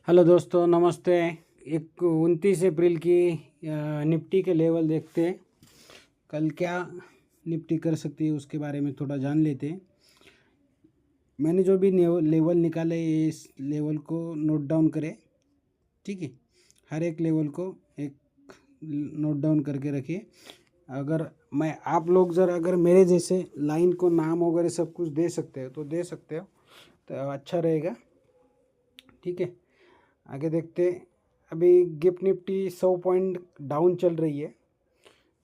Hello दोस्तों, नमस्ते। 29 अप्रैल की निफ्टी के लेवल देखते हैं। कल क्या निफ्टी कर सकती है उसके बारे में थोड़ा जान लेते हैं। मैंने जो भी लेवल निकाले इस लेवल को नोट डाउन करें, ठीक है। हर एक लेवल को एक नोट डाउन करके रखिए। अगर आप लोग अगर मेरे जैसे लाइन को नाम वगैरह सब कुछ दे सकते हो तो दे सकते हो, तो अच्छा रहेगा, ठीक है। आगे देखते। अभी गिफ्ट निफ्टी 100 पॉइंट डाउन चल रही है,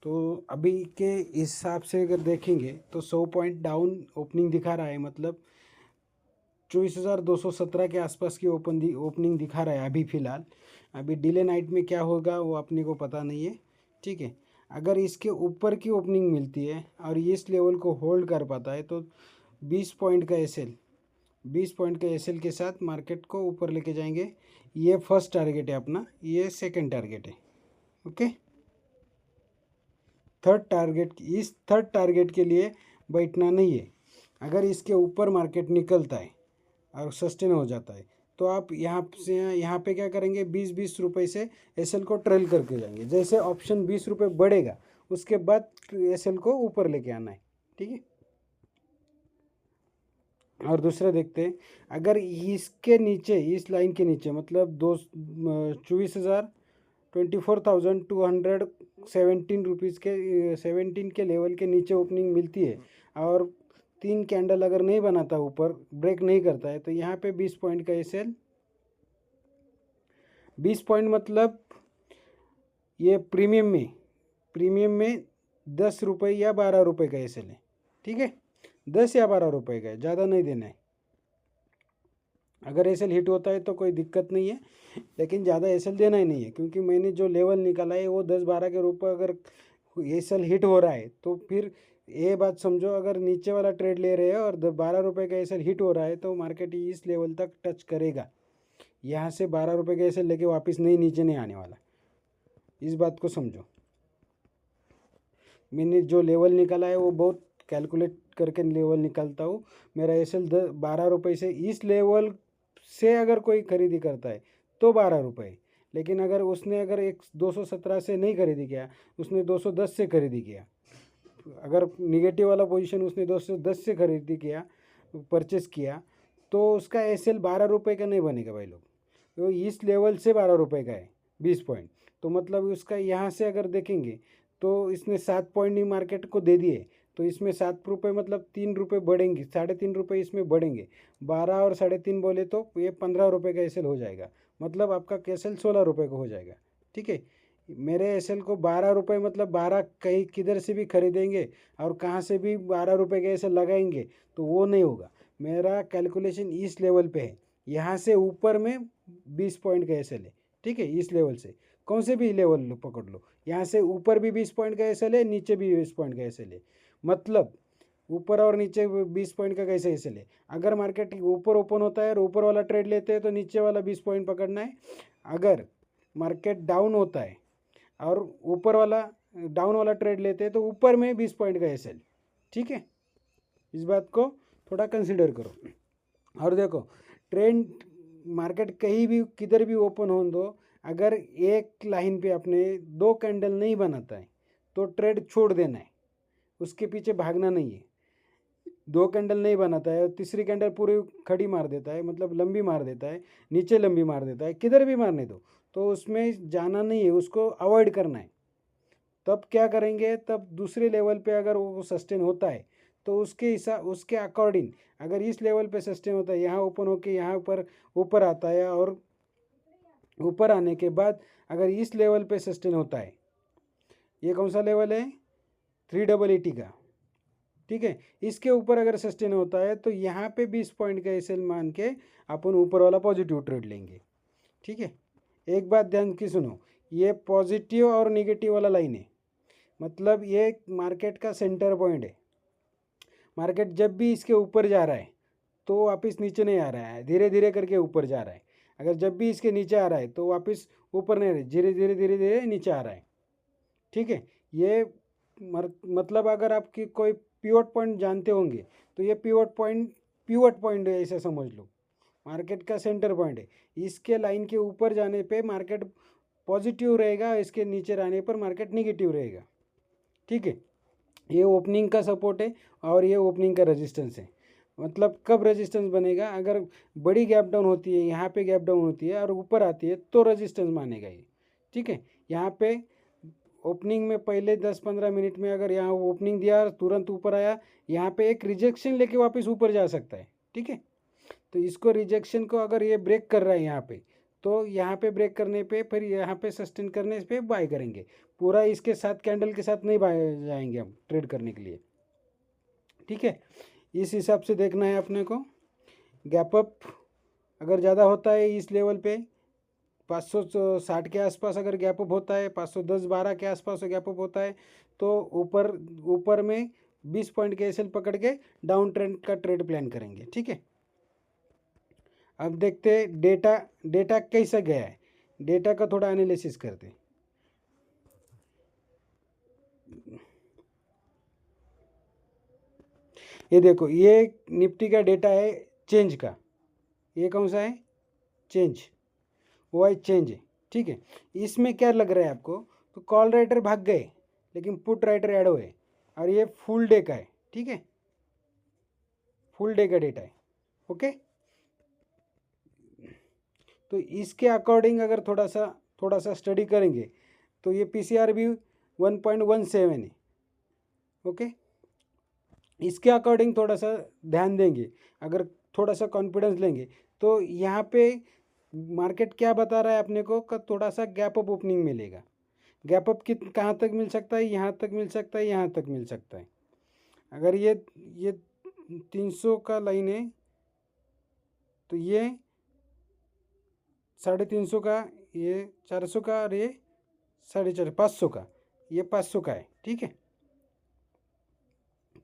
तो अभी के हिसाब से अगर देखेंगे तो 100 पॉइंट डाउन ओपनिंग दिखा रहा है। मतलब 24,217 के आसपास की ओपनिंग दिखा रहा है अभी फ़िलहाल। अभी डिले नाइट में क्या होगा वो अपने को पता नहीं है, ठीक है। अगर इसके ऊपर की ओपनिंग मिलती है और इस लेवल को होल्ड कर पाता है तो 20 पॉइंट का एसएल के साथ मार्केट को ऊपर लेके जाएंगे। ये फर्स्ट टारगेट है अपना, ये सेकंड टारगेट है, ओके। थर्ड टारगेट के लिए बैठना नहीं है। अगर इसके ऊपर मार्केट निकलता है और सस्टेन हो जाता है तो आप यहाँ पे क्या करेंगे, 20-20 रुपये से एसएल को ट्रेल करके जाएंगे। जैसे ऑप्शन 20 रुपये बढ़ेगा उसके बाद एसएल को ऊपर लेके आना है, ठीक है। और दूसरा देखते हैं, अगर इसके नीचे, इस लाइन के नीचे, मतलब 24,217 रुपीज़ के 17 के लेवल के नीचे ओपनिंग मिलती है और 3 कैंडल अगर नहीं बनाता, ऊपर ब्रेक नहीं करता है, तो यहाँ पे 20 पॉइंट का एसएल। 20 पॉइंट मतलब ये प्रीमियम में 10 रुपये या 12 रुपये का एसएल है, ठीक है। 10 या 12 रुपये का है, ज़्यादा नहीं देना है। अगर एसएल हिट होता है तो कोई दिक्कत नहीं है, लेकिन ज़्यादा एसएल देना ही नहीं है, क्योंकि मैंने जो लेवल निकाला है वो 10-12 के रूप में अगर एसएल हिट हो रहा है तो फिर ये बात समझो, अगर नीचे वाला ट्रेड ले रहे हैं और 12 रुपये का एसएल हिट हो रहा है तो मार्केट इस लेवल तक टच करेगा। यहाँ से 12 रुपये का एसएल लेके वापस नीचे नहीं आने वाला, इस बात को समझो। मैंने जो लेवल निकाला है वो बहुत कैलकुलेट करके लेवल निकालता हूँ। मेरा एसएल 12 रुपये से, इस लेवल से अगर कोई खरीदी करता है तो 12 रुपये। लेकिन अगर एक 217 से नहीं खरीदी किया, उसने 210 से खरीदी किया, अगर निगेटिव वाला पोजीशन उसने 210 से खरीदी किया, परचेस किया, तो उसका एसएल 12 रुपये का नहीं बनेगा भाई लोग। तो इस लेवल से 12 रुपये का है 20 पॉइंट। तो मतलब उसका यहाँ से अगर देखेंगे तो इसने 7 पॉइंट ही मार्केट को दे दिए, तो इसमें 7 रुपये मतलब 3 रुपये बढ़ेंगे, 3.5 रुपये इसमें बढ़ेंगे। 12 और 3.5 बोले तो ये 15 रुपये का एसएल हो जाएगा। मतलब आपका एसएल 16 रुपये का हो जाएगा, ठीक है। मेरे एसएल को 12 रुपये मतलब 12 कहीं किधर से भी खरीदेंगे और कहाँ से भी 12 रुपये का एसएल लगाएंगे तो वो नहीं होगा। मेरा कैलकुलेशन इस लेवल पे है, यहाँ से ऊपर में 20 पॉइंट का एसएल है, ठीक है। इस लेवल से कौन से भी लेवल लो पकड़ लो, यहाँ से ऊपर भी 20 पॉइंट का एसएल है, नीचे भी 20 पॉइंट का एसएल है। मतलब ऊपर और नीचे 20 पॉइंट का कैसे एसएल है। अगर मार्केट ऊपर ओपन होता है और ऊपर वाला ट्रेड लेते हैं तो नीचे वाला 20 पॉइंट पकड़ना है। अगर मार्केट डाउन होता है और ऊपर वाला डाउन वाला ट्रेड लेते हैं तो ऊपर में 20 पॉइंट का एसएल, ठीक है। इस बात को थोड़ा कंसिडर करो। और देखो, ट्रेंड मार्केट कहीं भी किधर भी ओपन हो दो, अगर एक लाइन पे अपने 2 कैंडल नहीं बनाता है तो ट्रेड छोड़ देना है, उसके पीछे भागना नहीं है। 2 कैंडल नहीं बनाता है और तीसरी कैंडल पूरी खड़ी मार देता है, मतलब लंबी मार देता है, नीचे लंबी मार देता है, किधर भी मारने दो, तो उसमें जाना नहीं है, उसको अवॉइड करना है। तब क्या करेंगे, तब दूसरे लेवल पे अगर वो सस्टेन होता है तो उसके अकॉर्डिंग, अगर इस लेवल पे सस्टेन होता है, यहाँ ओपन होके यहाँ ऊपर आता है और ऊपर आने के बाद अगर इस लेवल पे सस्टेन होता है, ये कौन सा लेवल है, 380 का, ठीक है। इसके ऊपर अगर सस्टेन होता है तो यहाँ पे 20 पॉइंट का एसएल मान के अपन ऊपर वाला पॉजिटिव ट्रेड लेंगे, ठीक है। एक बात ध्यान की सुनो, ये पॉजिटिव और नेगेटिव वाला लाइन है, मतलब ये मार्केट का सेंटर पॉइंट है। मार्केट जब भी इसके ऊपर जा रहा है तो वापस नीचे नहीं आ रहा है, धीरे धीरे करके ऊपर जा रहा है। अगर जब भी इसके नीचे आ रहा है तो वापस ऊपर नहीं आ रहा है, धीरे धीरे धीरे धीरे नीचे आ रहा है, ठीक है। ये मतलब अगर आपकी कोई पिवट पॉइंट जानते होंगे तो ये पिवट पॉइंट है, ऐसा समझ लो। मार्केट का सेंटर पॉइंट है। इसके लाइन के ऊपर जाने पे मार्केट पॉजिटिव रहेगा, इसके नीचे रहने पर मार्केट निगेटिव रहेगा। ठीक है, ये ओपनिंग का सपोर्ट है और ये ओपनिंग का रेजिस्टेंस है। मतलब कब रेजिस्टेंस बनेगा, अगर बड़ी गैप डाउन होती है, यहाँ पे गैप डाउन होती है और ऊपर आती है तो रेजिस्टेंस मानेगा ये। ठीक है, यहाँ पे ओपनिंग में पहले 10-15 मिनट में अगर यहाँ ओपनिंग दिया तुरंत ऊपर आया, यहाँ पे एक रिजेक्शन लेके वापस ऊपर जा सकता है। ठीक है, तो इसको रिजेक्शन को अगर ये ब्रेक कर रहा है यहाँ पे, तो यहाँ पे ब्रेक करने पे फिर यहाँ पे सस्टेन करने पे बाय करेंगे। पूरा इसके साथ कैंडल के साथ नहीं बाय जाएंगे हम ट्रेड करने के लिए। ठीक है, इस हिसाब से देखना है अपने को। गैप अप अगर ज़्यादा होता है इस लेवल पे 560 के आसपास अगर गैप अप होता है, 510-12 के आसपास गैप अप होता है, तो ऊपर में 20 पॉइंट के एसएल पकड़ के डाउन ट्रेंड का ट्रेड प्लान करेंगे। ठीक है, अब देखते हैं डेटा कैसा गया है। डेटा का थोड़ा एनालिसिस करते हैं। ये देखो, ये निफ्टी का डेटा है चेंज का। ये कौन सा है, चेंज, वाई चेंज है। ठीक है, इसमें क्या लग रहा है आपको, तो कॉल राइटर भाग गए लेकिन पुट राइटर ऐड हुए, और ये फुल डे का है। ठीक है, फुल डे का डेटा है। ओके, तो इसके अकॉर्डिंग अगर थोड़ा सा स्टडी करेंगे तो ये पीसीआर भी 1.17 है। ओके, इसके अकॉर्डिंग थोड़ा सा ध्यान देंगे, अगर थोड़ा सा कॉन्फिडेंस लेंगे तो यहाँ पे मार्केट क्या बता रहा है अपने को, का थोड़ा सा गैप अप ओपनिंग मिलेगा। गैप अप कहाँ तक मिल सकता है, यहाँ तक मिल सकता है, यहाँ तक मिल सकता है। अगर ये 300 का लाइन है तो ये 350 का, ये 400 का, और ये 450, 500 का, ये 500 का है। ठीक है,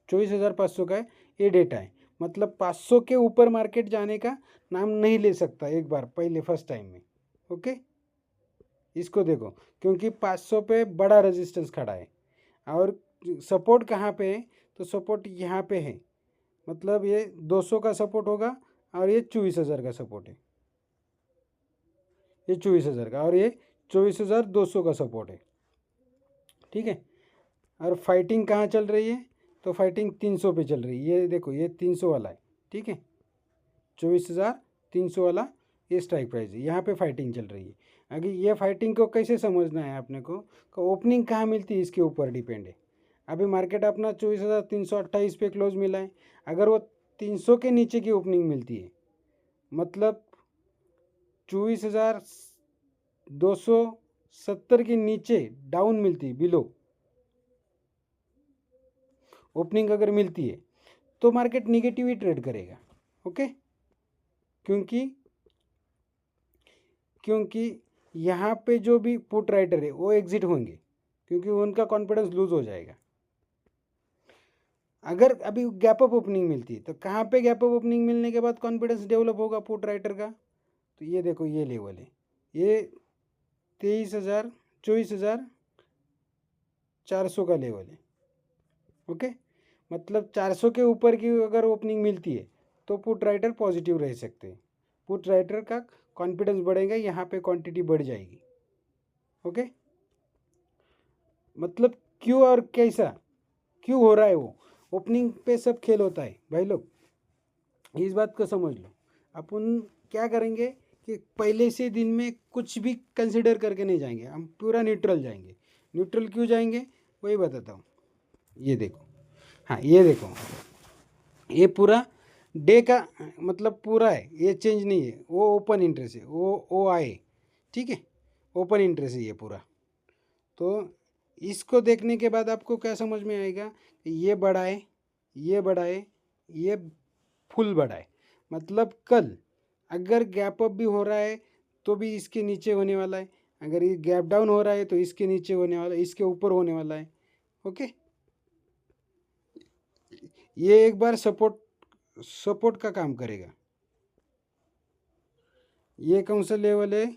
24,500 का है ये डेटा है। मतलब 500 के ऊपर मार्केट जाने का नाम नहीं ले सकता एक बार पहले फर्स्ट टाइम में। ओके, इसको देखो, क्योंकि 500 पे बड़ा रेजिस्टेंस खड़ा है और सपोर्ट कहाँ पे है, तो सपोर्ट यहाँ पे है। मतलब ये 200 का सपोर्ट होगा और ये 24,000 का सपोर्ट है। ये 24,000 का और ये 24,200 का सपोर्ट है। ठीक है, और फाइटिंग कहाँ चल रही है, तो फाइटिंग 300 पे चल रही है। ये देखो, ये 300 वाला है। ठीक है, 24,300 वाला ये स्ट्राइक प्राइस है, यहाँ पे फाइटिंग चल रही है। अगर ये फाइटिंग को कैसे समझना है अपने को, ओपनिंग कहाँ मिलती है इसके ऊपर डिपेंड है। अभी मार्केट अपना 24,328 पे क्लोज मिला है। अगर वो 300 के नीचे की ओपनिंग मिलती है, मतलब 24,270 के नीचे डाउन मिलती है, बिलो ओपनिंग अगर मिलती है, तो मार्केट निगेटिव ही ट्रेड करेगा। ओके, क्योंकि यहाँ पे जो भी पुट राइटर है वो एग्जिट होंगे, क्योंकि उनका कॉन्फिडेंस लूज हो जाएगा। अगर अभी गैप अप ओपनिंग मिलती है, तो कहाँ पे गैप अप ओपनिंग मिलने के बाद कॉन्फिडेंस डेवलप होगा पुट राइटर का, तो ये देखो, ये लेवल है, ये 24,000 का लेवल है। ओके, मतलब 400 के ऊपर की अगर ओपनिंग मिलती है तो पुट राइटर पॉजिटिव रह सकते हैं। पुट राइटर का कॉन्फिडेंस बढ़ेगा, यहाँ पे क्वांटिटी बढ़ जाएगी। ओके, मतलब क्यों और कैसा क्यों हो रहा है, वो ओपनिंग पे सब खेल होता है भाई लोग, इस बात को समझ लो। अपन क्या करेंगे कि पहले से दिन में कुछ भी कंसिडर करके नहीं जाएंगे, हम पूरा न्यूट्रल जाएंगे। न्यूट्रल क्यों जाएंगे वही बताता हूँ। ये देखो, हाँ ये देखो, ये पूरा डे का मतलब पूरा है, ये चेंज नहीं है, वो ओपन इंटरेस्ट है, वो आए। ठीक है, ओपन इंटरेस्ट है ये पूरा। तो इसको देखने के बाद आपको क्या समझ में आएगा, ये बड़ा है, ये बड़ा है, ये फुल बड़ा है। मतलब कल अगर गैप अप भी हो रहा है तो भी इसके नीचे होने वाला है, अगर ये गैप डाउन हो रहा है तो इसके नीचे होने वाला है, इसके ऊपर होने वाला है। ओके, ये एक बार सपोर्ट का काम करेगा। ये कौन सा लेवल है,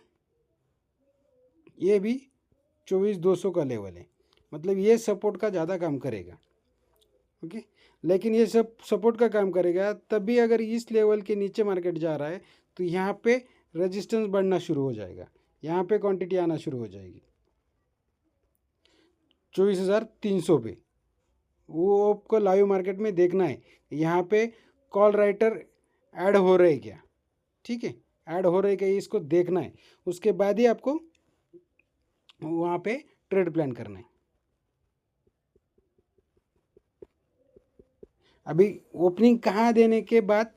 ये भी 24,200 का लेवल है। मतलब ये सपोर्ट का ज़्यादा काम करेगा। ओके, लेकिन ये सब सपोर्ट का काम करेगा, तभी अगर इस लेवल के नीचे मार्केट जा रहा है तो यहाँ पे रेजिस्टेंस बढ़ना शुरू हो जाएगा, यहाँ पे क्वांटिटी आना शुरू हो जाएगी 24,300 पे। वो आपको लाइव मार्केट में देखना है, यहाँ पे कॉल राइटर ऐड हो रहे क्या, ठीक है, ऐड हो रहे क्या इसको देखना है, उसके बाद ही आपको वहाँ पे ट्रेड प्लान करना है। अभी ओपनिंग कहाँ देने के बाद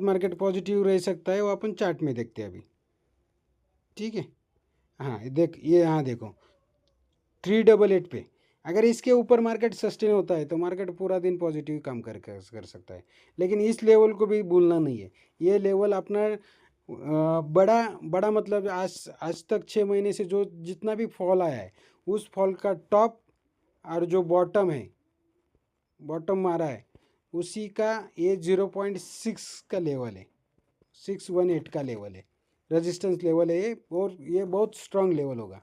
मार्केट पॉजिटिव रह सकता है वो अपन चार्ट में देखते हैं अभी, ठीक है। हाँ ये यहाँ देखो 388 पे, अगर इसके ऊपर मार्केट सस्टेन होता है तो मार्केट पूरा दिन पॉजिटिव काम कर सकता है, लेकिन इस लेवल को भी भूलना नहीं है। ये लेवल अपना बड़ा मतलब आज तक 6 महीने से जो जितना भी फॉल आया है उस फॉल का टॉप और जो बॉटम मारा है उसी का ये 0.6 का लेवल है, 618 का लेवल है, रेजिस्टेंस लेवल है ये, और ये बहुत स्ट्रांग लेवल होगा।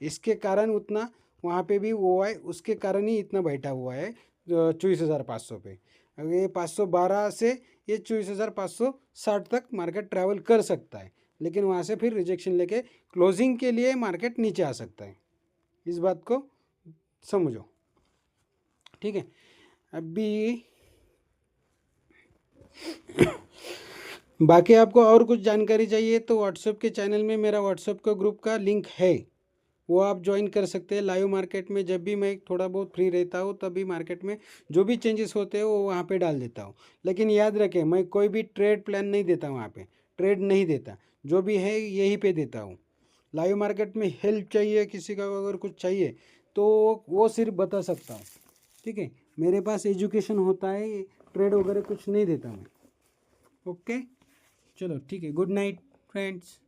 इसके कारण उतना वहाँ पे भी हुआ है, उसके कारण ही इतना बैठा हुआ है 24,500 पे। अगर ये 512 से ये 24,560 तक मार्केट ट्रैवल कर सकता है, लेकिन वहाँ से फिर रिजेक्शन लेके क्लोजिंग के लिए मार्केट नीचे आ सकता है। इस बात को समझो, ठीक है। अभी बाकी आपको और कुछ जानकारी चाहिए तो व्हाट्सएप के चैनल में मेरा व्हाट्सएप का ग्रुप का लिंक है, वो आप ज्वाइन कर सकते हैं। लाइव मार्केट में जब भी मैं थोड़ा बहुत फ्री रहता हूँ तभी मार्केट में जो भी चेंजेस होते हैं वो वहाँ पे डाल देता हूँ। लेकिन याद रखें मैं कोई भी ट्रेड प्लान नहीं देता, वहाँ पे ट्रेड नहीं देता, जो भी है यहीं पे देता हूँ। लाइव मार्केट में हेल्प चाहिए किसी का अगर कुछ चाहिए तो वो सिर्फ बता सकता हूँ, ठीक है। मेरे पास एजुकेशन होता है, ट्रेड वगैरह कुछ नहीं देता मैं। ओके, चलो ठीक है, गुड नाइट फ्रेंड्स।